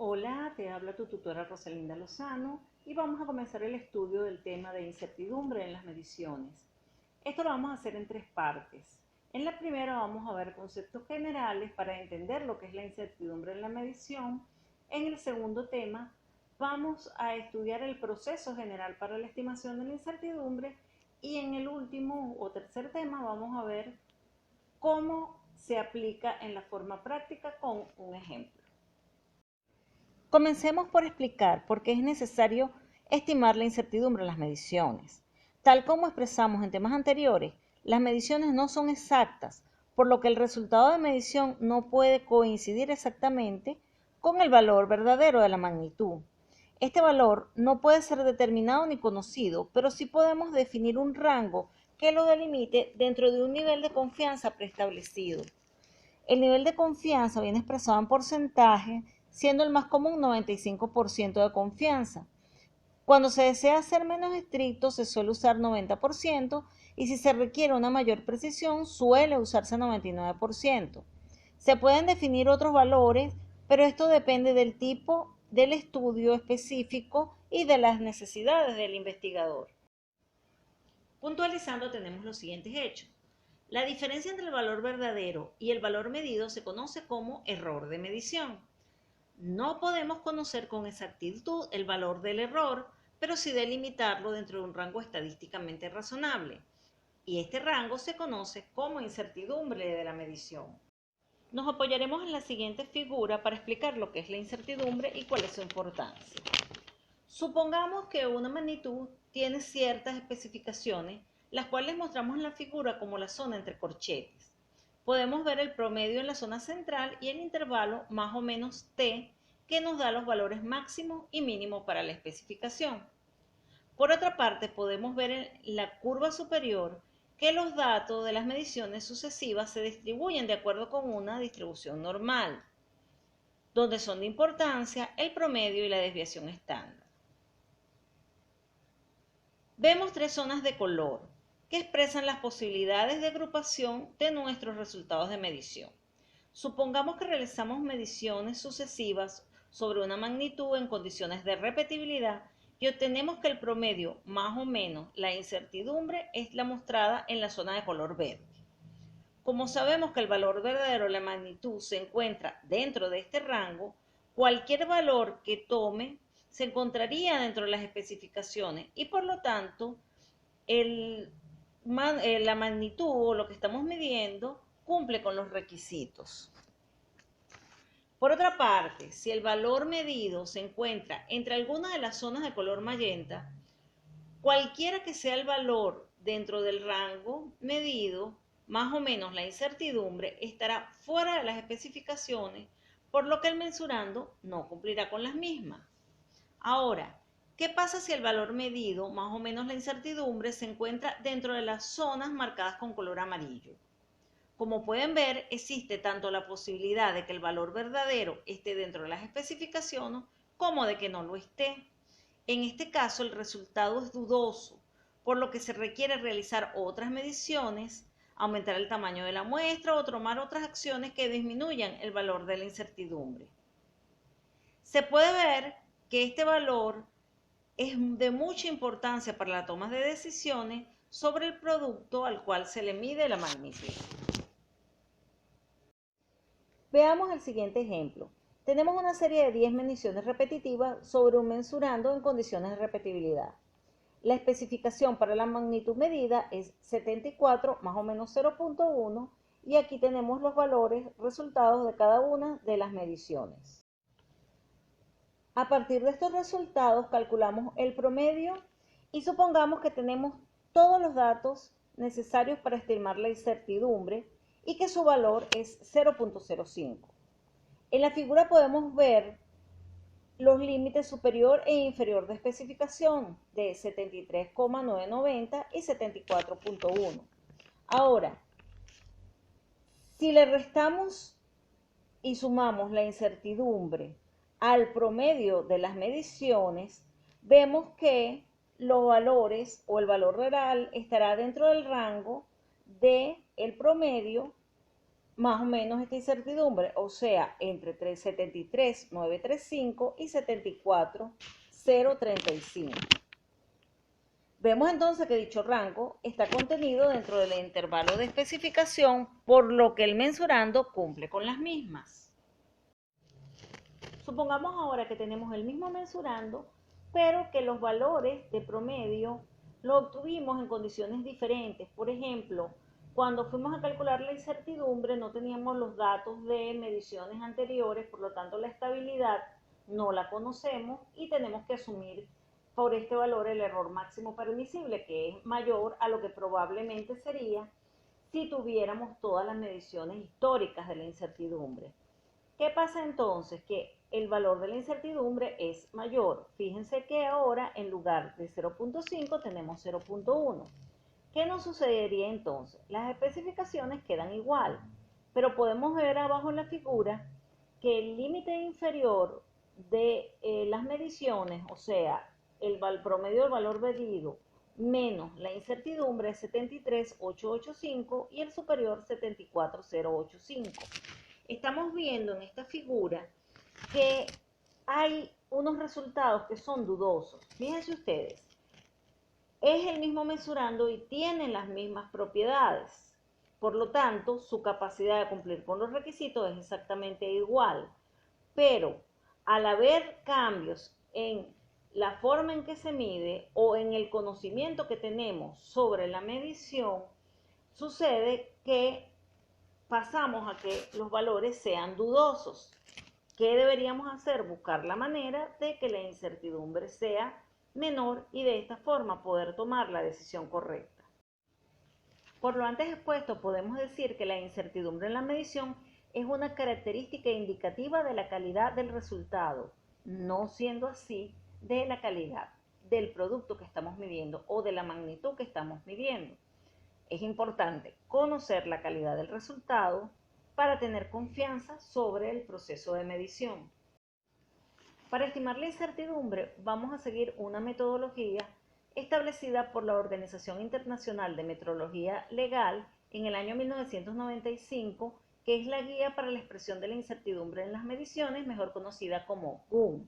Hola, te habla tu tutora Rosalinda Lozano y vamos a comenzar el estudio del tema de incertidumbre en las mediciones. Esto lo vamos a hacer en tres partes. En la primera vamos a ver conceptos generales para entender lo que es la incertidumbre en la medición. En el segundo tema vamos a estudiar el proceso general para la estimación de la incertidumbre y en el último o tercer tema vamos a ver cómo se aplica en la forma práctica con un ejemplo. Comencemos por explicar por qué es necesario estimar la incertidumbre en las mediciones. Tal como expresamos en temas anteriores, las mediciones no son exactas, por lo que el resultado de medición no puede coincidir exactamente con el valor verdadero de la magnitud. Este valor no puede ser determinado ni conocido, pero sí podemos definir un rango que lo delimite dentro de un nivel de confianza preestablecido. El nivel de confianza viene expresado en porcentaje, siendo el más común 95% de confianza. Cuando se desea ser menos estricto, se suele usar 90% y si se requiere una mayor precisión, suele usarse 99%. Se pueden definir otros valores, pero esto depende del tipo del estudio específico y de las necesidades del investigador. Puntualizando, tenemos los siguientes hechos. La diferencia entre el valor verdadero y el valor medido se conoce como error de medición. No podemos conocer con exactitud el valor del error, pero sí delimitarlo dentro de un rango estadísticamente razonable. Y este rango se conoce como incertidumbre de la medición. Nos apoyaremos en la siguiente figura para explicar lo que es la incertidumbre y cuál es su importancia. Supongamos que una magnitud tiene ciertas especificaciones, las cuales mostramos en la figura como la zona entre corchetes. Podemos ver el promedio en la zona central y el intervalo más o menos t, que nos da los valores máximos y mínimos para la especificación. Por otra parte, podemos ver en la curva superior que los datos de las mediciones sucesivas se distribuyen de acuerdo con una distribución normal, donde son de importancia el promedio y la desviación estándar. Vemos tres zonas de color que expresan las posibilidades de agrupación de nuestros resultados de medición. Supongamos que realizamos mediciones sucesivas sobre una magnitud en condiciones de repetibilidad y obtenemos que el promedio, más o menos la incertidumbre, es la mostrada en la zona de color verde. Como sabemos que el valor verdadero de la magnitud se encuentra dentro de este rango, cualquier valor que tome se encontraría dentro de las especificaciones y por lo tanto la magnitud o lo que estamos midiendo cumple con los requisitos. Por otra parte, si el valor medido se encuentra entre alguna de las zonas de color magenta, cualquiera que sea el valor dentro del rango medido, más o menos la incertidumbre estará fuera de las especificaciones, por lo que el mensurando no cumplirá con las mismas. Ahora, ¿qué pasa si el valor medido, más o menos la incertidumbre, se encuentra dentro de las zonas marcadas con color amarillo? Como pueden ver, existe tanto la posibilidad de que el valor verdadero esté dentro de las especificaciones como de que no lo esté. En este caso, el resultado es dudoso, por lo que se requiere realizar otras mediciones, aumentar el tamaño de la muestra o tomar otras acciones que disminuyan el valor de la incertidumbre. Se puede ver que este valor es de mucha importancia para la toma de decisiones sobre el producto al cual se le mide la magnitud. Veamos el siguiente ejemplo. Tenemos una serie de 10 mediciones repetitivas sobre un mensurando en condiciones de repetibilidad. La especificación para la magnitud medida es 74 más o menos 0.1 y aquí tenemos los valores resultados de cada una de las mediciones. A partir de estos resultados calculamos el promedio y supongamos que tenemos todos los datos necesarios para estimar la incertidumbre y que su valor es 0.05. En la figura podemos ver los límites superior e inferior de especificación de 73,990 y 74.1. Ahora, si le restamos y sumamos la incertidumbre al promedio de las mediciones, vemos que los valores o el valor real estará dentro del rango del promedio más o menos esta incertidumbre, o sea, entre 73.935 y 74.035. Vemos entonces que dicho rango está contenido dentro del intervalo de especificación, por lo que el mensurando cumple con las mismas. Supongamos ahora que tenemos el mismo mensurando, pero que los valores de promedio lo obtuvimos en condiciones diferentes. Por ejemplo, cuando fuimos a calcular la incertidumbre no teníamos los datos de mediciones anteriores, por lo tanto la estabilidad no la conocemos y tenemos que asumir por este valor el error máximo permisible, que es mayor a lo que probablemente sería si tuviéramos todas las mediciones históricas de la incertidumbre. ¿Qué pasa entonces? Que el valor de la incertidumbre es mayor. Fíjense que ahora en lugar de 0.5 tenemos 0.1. ¿Qué nos sucedería entonces? Las especificaciones quedan igual, pero podemos ver abajo en la figura que el límite inferior de las mediciones, o sea, el promedio del valor medido menos la incertidumbre es 73.885 y el superior 74.085. Estamos viendo en esta figura que hay unos resultados que son dudosos. Fíjense ustedes, es el mismo mensurando y tienen las mismas propiedades. Por lo tanto, su capacidad de cumplir con los requisitos es exactamente igual. Pero al haber cambios en la forma en que se mide o en el conocimiento que tenemos sobre la medición, sucede que pasamos a que los valores sean dudosos. ¿Qué deberíamos hacer? Buscar la manera de que la incertidumbre sea menor y de esta forma poder tomar la decisión correcta. Por lo antes expuesto, podemos decir que la incertidumbre en la medición es una característica indicativa de la calidad del resultado, no siendo así de la calidad del producto que estamos midiendo o de la magnitud que estamos midiendo. Es importante conocer la calidad del resultado para tener confianza sobre el proceso de medición. Para estimar la incertidumbre, vamos a seguir una metodología establecida por la Organización Internacional de Metrología Legal en el año 1995, que es la Guía para la Expresión de la Incertidumbre en las Mediciones, mejor conocida como GUM.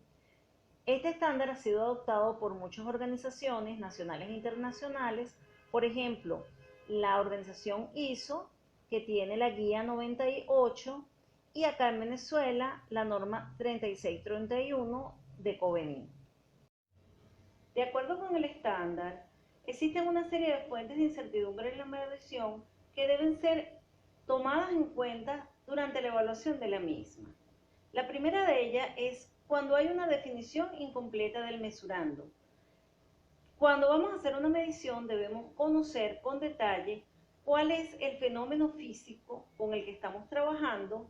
Este estándar ha sido adoptado por muchas organizaciones nacionales e internacionales, por ejemplo, la organización ISO, que tiene la guía 98, y acá en Venezuela la norma 3631 de Covenin. De acuerdo con el estándar, existen una serie de fuentes de incertidumbre en la medición que deben ser tomadas en cuenta durante la evaluación de la misma. La primera de ellas es cuando hay una definición incompleta del mesurando. Cuando vamos a hacer una medición debemos conocer con detalle cuál es el fenómeno físico con el que estamos trabajando,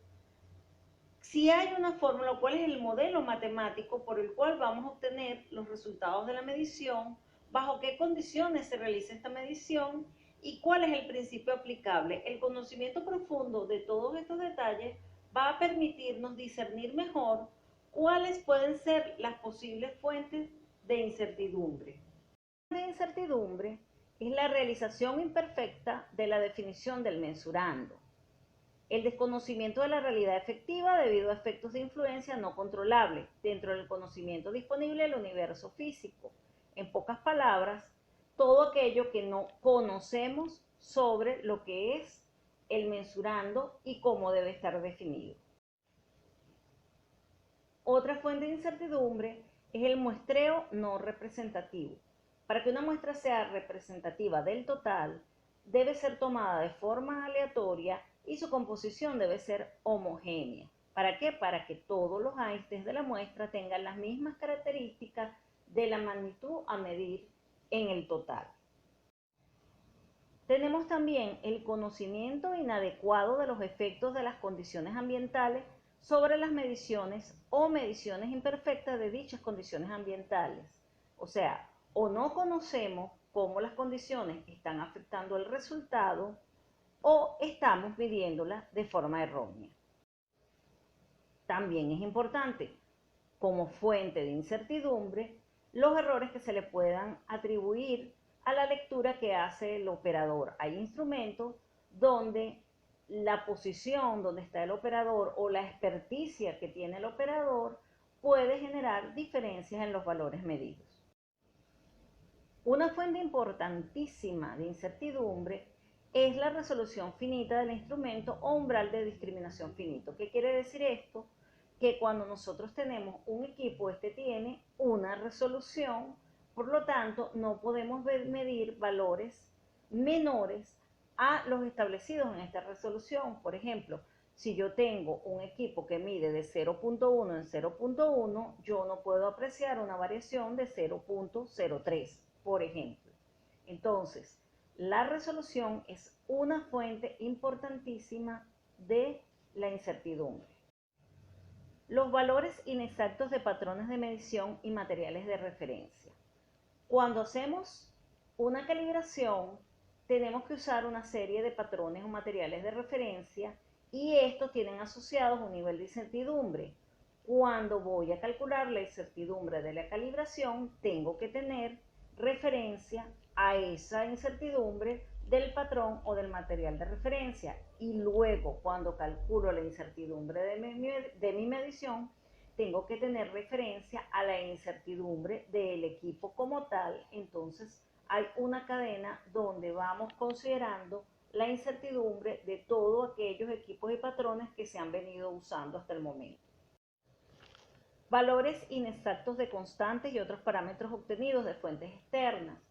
si hay una fórmula o cuál es el modelo matemático por el cual vamos a obtener los resultados de la medición, bajo qué condiciones se realiza esta medición y cuál es el principio aplicable. El conocimiento profundo de todos estos detalles va a permitirnos discernir mejor cuáles pueden ser las posibles fuentes de incertidumbre. La incertidumbre es la realización imperfecta de la definición del mensurando. El desconocimiento de la realidad efectiva debido a efectos de influencia no controlables dentro del conocimiento disponible del universo físico. En pocas palabras, todo aquello que no conocemos sobre lo que es el mensurando y cómo debe estar definido. Otra fuente de incertidumbre es el muestreo no representativo. Para que una muestra sea representativa del total, debe ser tomada de forma aleatoria y su composición debe ser homogénea. ¿Para qué? Para que todos los Einsteins de la muestra tengan las mismas características de la magnitud a medir en el total. Tenemos también el conocimiento inadecuado de los efectos de las condiciones ambientales sobre las mediciones o mediciones imperfectas de dichas condiciones ambientales. O sea, o no conocemos cómo las condiciones están afectando el resultado o estamos midiéndolas de forma errónea. También es importante, como fuente de incertidumbre, los errores que se le puedan atribuir a la lectura que hace el operador. Hay instrumentos donde la posición donde está el operador o la experticia que tiene el operador puede generar diferencias en los valores medidos. Una fuente importantísima de incertidumbre es la resolución finita del instrumento o umbral de discriminación finito. ¿Qué quiere decir esto? Que cuando nosotros tenemos un equipo, este tiene una resolución, por lo tanto no podemos medir valores menores a los establecidos en esta resolución. Por ejemplo, si yo tengo un equipo que mide de 0.1 en 0.1, yo no puedo apreciar una variación de 0.03, por ejemplo. Entonces, la resolución es una fuente importantísima de la incertidumbre. Los valores inexactos de patrones de medición y materiales de referencia. Cuando hacemos una calibración, tenemos que usar una serie de patrones o materiales de referencia y estos tienen asociados un nivel de incertidumbre. Cuando voy a calcular la incertidumbre de la calibración, tengo que tener referencia a esa incertidumbre del patrón o del material de referencia. Y luego, cuando calculo la incertidumbre de mi medición, tengo que tener referencia a la incertidumbre del equipo como tal. Entonces, hay una cadena donde vamos considerando la incertidumbre de todos aquellos equipos y patrones que se han venido usando hasta el momento. Valores inexactos de constantes y otros parámetros obtenidos de fuentes externas.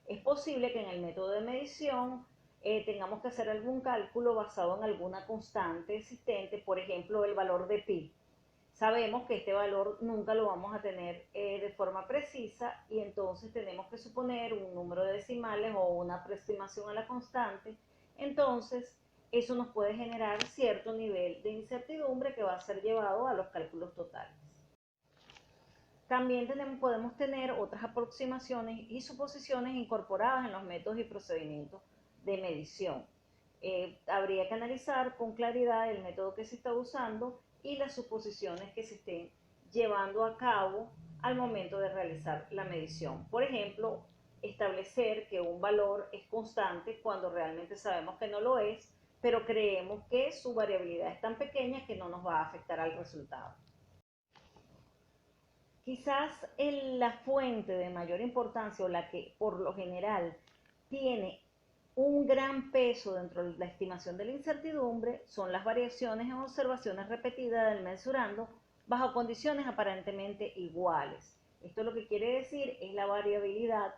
Es posible que en el método de medición tengamos que hacer algún cálculo basado en alguna constante existente, por ejemplo, el valor de pi. Sabemos que este valor nunca lo vamos a tener de forma precisa y entonces tenemos que suponer un número de decimales o una aproximación a la constante. Entonces, eso nos puede generar cierto nivel de incertidumbre que va a ser llevado a los cálculos totales. También podemos tener otras aproximaciones y suposiciones incorporadas en los métodos y procedimientos de medición. Habría que analizar con claridad el método que se está usando y las suposiciones que se estén llevando a cabo al momento de realizar la medición. Por ejemplo, establecer que un valor es constante cuando realmente sabemos que no lo es, pero creemos que su variabilidad es tan pequeña que no nos va a afectar al resultado. Quizás la fuente de mayor importancia o la que por lo general tiene un gran peso dentro de la estimación de la incertidumbre son las variaciones en observaciones repetidas del mensurando bajo condiciones aparentemente iguales. Esto lo que quiere decir es la variabilidad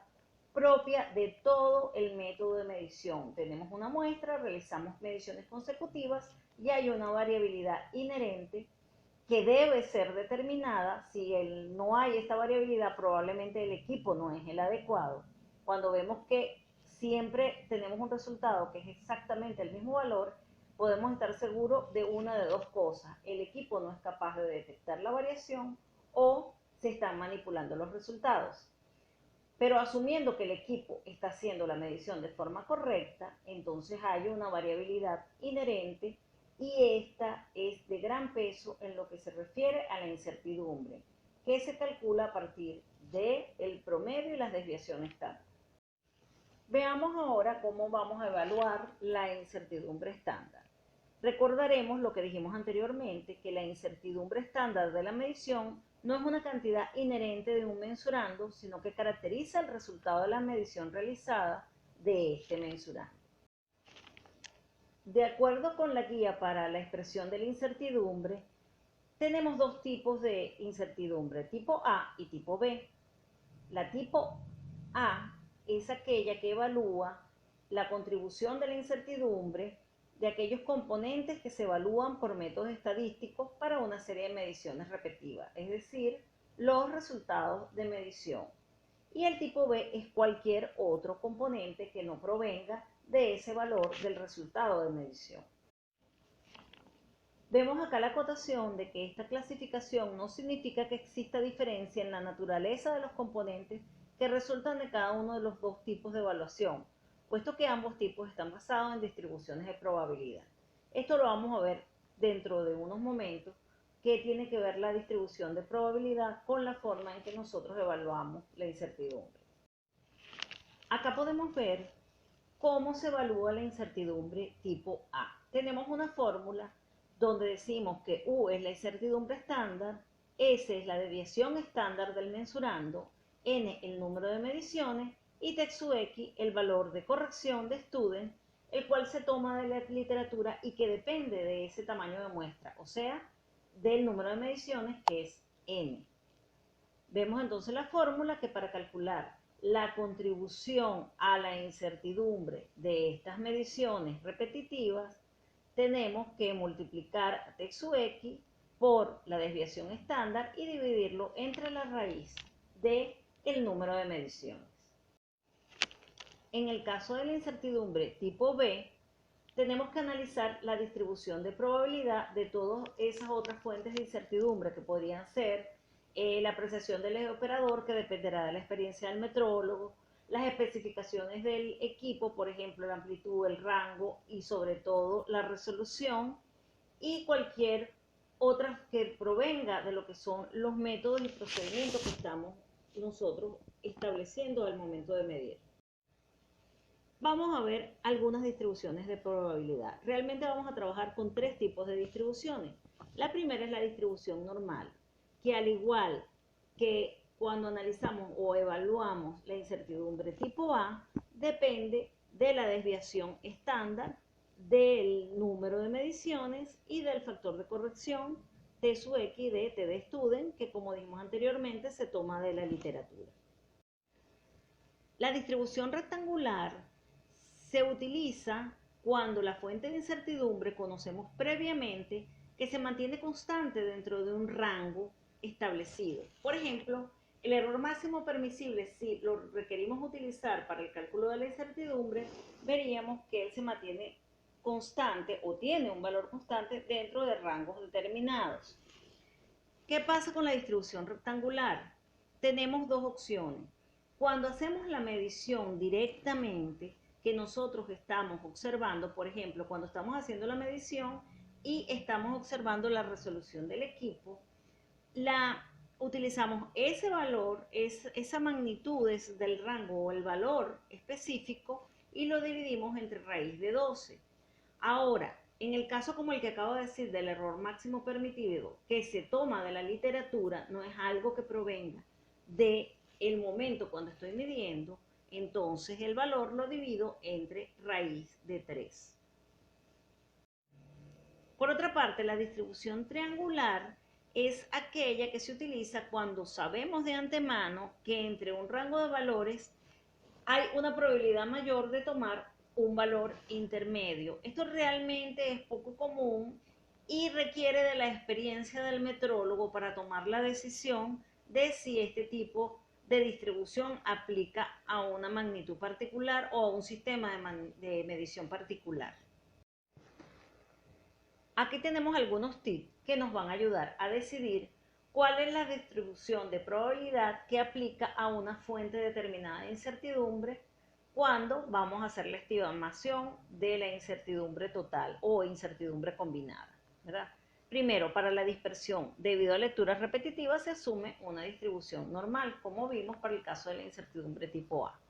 propia de todo el método de medición. Tenemos una muestra, realizamos mediciones consecutivas y hay una variabilidad inherente que debe ser determinada. Si no hay esta variabilidad, probablemente el equipo no es el adecuado. Cuando vemos que siempre tenemos un resultado que es exactamente el mismo valor, podemos estar seguros de una de dos cosas: el equipo no es capaz de detectar la variación o se están manipulando los resultados. Pero asumiendo que el equipo está haciendo la medición de forma correcta, entonces hay una variabilidad inherente y esta es de gran peso en lo que se refiere a la incertidumbre, que se calcula a partir del promedio y las desviaciones estándar. Veamos ahora cómo vamos a evaluar la incertidumbre estándar. Recordaremos lo que dijimos anteriormente, que la incertidumbre estándar de la medición no es una cantidad inherente de un mensurando, sino que caracteriza el resultado de la medición realizada de este mensurando. De acuerdo con la guía para la expresión de la incertidumbre, tenemos dos tipos de incertidumbre, tipo A y tipo B. La tipo A es aquella que evalúa la contribución de la incertidumbre de aquellos componentes que se evalúan por métodos estadísticos para una serie de mediciones repetidas, es decir, los resultados de medición. Y el tipo B es cualquier otro componente que no provenga de ese valor del resultado de medición. Vemos acá la acotación de que esta clasificación no significa que exista diferencia en la naturaleza de los componentes que resultan de cada uno de los dos tipos de evaluación, puesto que ambos tipos están basados en distribuciones de probabilidad. Esto lo vamos a ver dentro de unos momentos, que tiene que ver la distribución de probabilidad con la forma en que nosotros evaluamos la incertidumbre. Acá podemos ver cómo se evalúa la incertidumbre tipo A. tenemos una fórmula donde decimos que U es la incertidumbre estándar, S es la desviación estándar del mensurando, N el número de mediciones y TXUX el valor de corrección de student, el cual se toma de la literatura y que depende de ese tamaño de muestra, o sea, del número de mediciones que es N. Vemos entonces la fórmula que para calcular la contribución a la incertidumbre de estas mediciones repetitivas, tenemos que multiplicar TXUX por la desviación estándar y dividirlo entre la raíz del número de mediciones. En el caso de la incertidumbre tipo B, tenemos que analizar la distribución de probabilidad de todas esas otras fuentes de incertidumbre que podrían ser la apreciación del operador, que dependerá de la experiencia del metrólogo, las especificaciones del equipo, por ejemplo, la amplitud, el rango y sobre todo la resolución, y cualquier otra que provenga de lo que son los métodos y procedimientos que estamos nosotros estableciendo al momento de medir. Vamos a ver algunas distribuciones de probabilidad. Realmente vamos a trabajar con tres tipos de distribuciones. La primera es la distribución normal, que al igual que cuando analizamos o evaluamos la incertidumbre tipo A, depende de la desviación estándar, del número de mediciones y del factor de corrección TSUX de TD Student, que como dijimos anteriormente se toma de la literatura. La distribución rectangular se utiliza cuando la fuente de incertidumbre conocemos previamente que se mantiene constante dentro de un rango establecido. Por ejemplo, el error máximo permisible, si lo requerimos utilizar para el cálculo de la incertidumbre, veríamos que él se mantiene constante o tiene un valor constante dentro de rangos determinados. ¿Qué pasa con la distribución rectangular? Tenemos dos opciones. Cuando hacemos la medición directamente, que nosotros estamos observando, por ejemplo, cuando estamos haciendo la medición y estamos observando la resolución del equipo, utilizamos ese valor, esa magnitud del rango o el valor específico y lo dividimos entre raíz de 12. Ahora, en el caso como el que acabo de decir del error máximo permitido, que se toma de la literatura, no es algo que provenga del momento cuando estoy midiendo, entonces el valor lo divido entre raíz de 3. Por otra parte, la distribución triangular es aquella que se utiliza cuando sabemos de antemano que entre un rango de valores hay una probabilidad mayor de tomar un valor intermedio. Esto realmente es poco común y requiere de la experiencia del metrólogo para tomar la decisión de si este tipo de distribución aplica a una magnitud particular o a un sistema de medición particular. Aquí tenemos algunos tips que nos van a ayudar a decidir cuál es la distribución de probabilidad que aplica a una fuente determinada de incertidumbre cuando vamos a hacer la estimación de la incertidumbre total o incertidumbre combinada, ¿verdad? Primero, para la dispersión debido a lecturas repetitivas se asume una distribución normal, como vimos para el caso de la incertidumbre tipo A.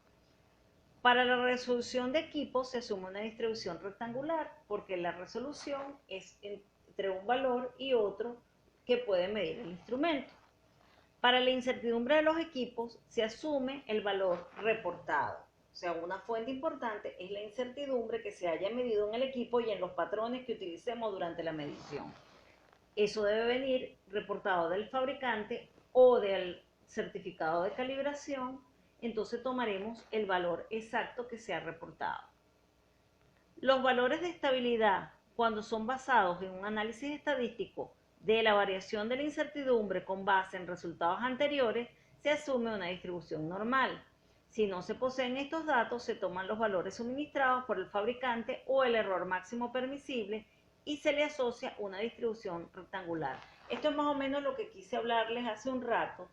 Para la resolución de equipos se asume una distribución rectangular porque la resolución es entre un valor y otro que puede medir el instrumento. Para la incertidumbre de los equipos se asume el valor reportado. O sea, una fuente importante es la incertidumbre que se haya medido en el equipo y en los patrones que utilicemos durante la medición. Eso debe venir reportado del fabricante o del certificado de calibración. Entonces tomaremos el valor exacto que se ha reportado. Los valores de estabilidad, cuando son basados en un análisis estadístico de la variación de la incertidumbre con base en resultados anteriores, se asume una distribución normal. Si no se poseen estos datos, se toman los valores suministrados por el fabricante o el error máximo permisible y se le asocia una distribución rectangular. Esto es más o menos lo que quise hablarles hace un rato.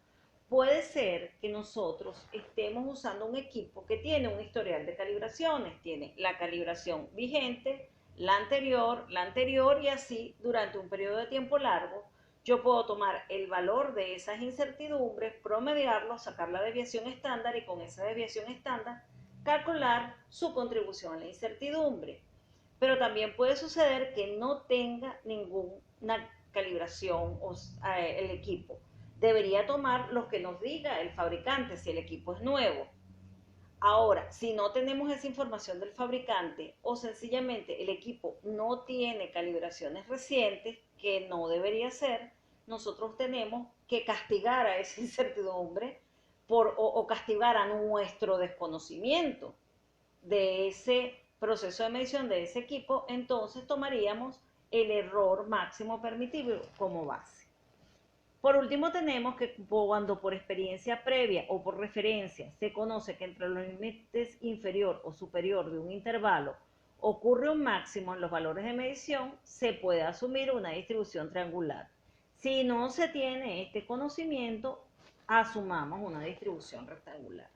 Puede ser que nosotros estemos usando un equipo que tiene un historial de calibraciones, tiene la calibración vigente, la anterior y así durante un periodo de tiempo largo. Yo puedo tomar el valor de esas incertidumbres, promediarlo, sacar la desviación estándar y con esa desviación estándar calcular su contribución a la incertidumbre. pero también puede suceder que no tenga ninguna calibración el equipo. Debería tomar lo que nos diga el fabricante si el equipo es nuevo. Ahora, si no tenemos esa información del fabricante o sencillamente el equipo no tiene calibraciones recientes, que no debería ser, nosotros tenemos que castigar a esa incertidumbre o castigar a nuestro desconocimiento de ese proceso de medición de ese equipo. Entonces tomaríamos el error máximo permitible como base. Por último, tenemos que cuando por experiencia previa o por referencia se conoce que entre los límites inferior o superior de un intervalo ocurre un máximo en los valores de medición, se puede asumir una distribución triangular. Si no se tiene este conocimiento, asumamos una distribución rectangular.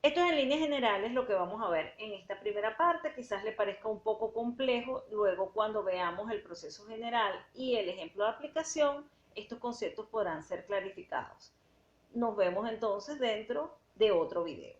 Esto es en líneas generales lo que vamos a ver en esta primera parte. Quizás le parezca un poco complejo, luego cuando veamos el proceso general y el ejemplo de aplicación, estos conceptos podrán ser clarificados. Nos vemos entonces dentro de otro video.